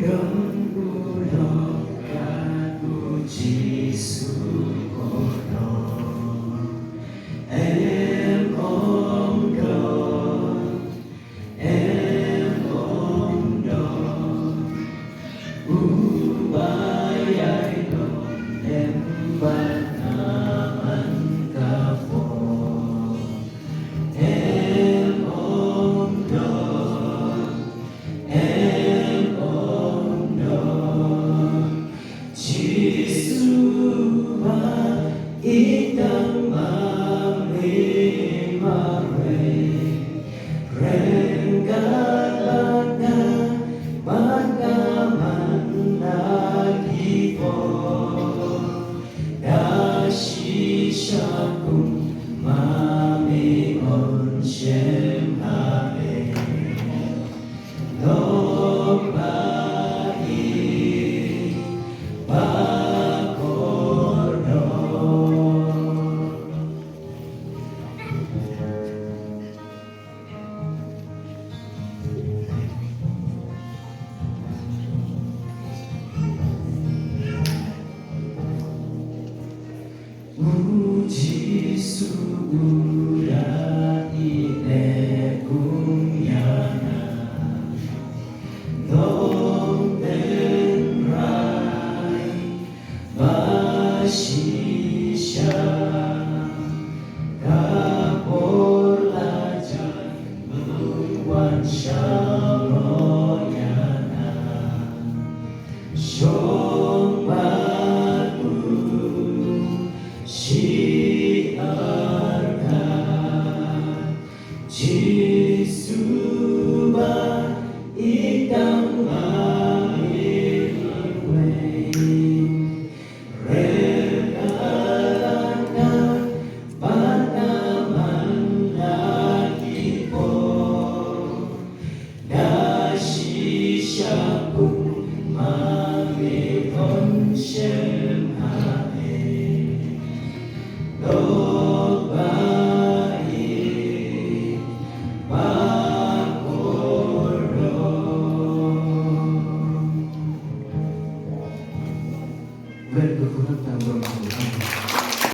đông ulokkan puji syukur em ôm đồn ubaya đồn em ban aman kapo em ôm đồn Jisuwa itang mamimare Renggalaga magaman nagipo Dashi syakum mami onshem hame Muji sugura ine kungyana Dong ten rai basisha Kapor lajan buwan syamoyana Syong batu Syiarkan Jisuwa itang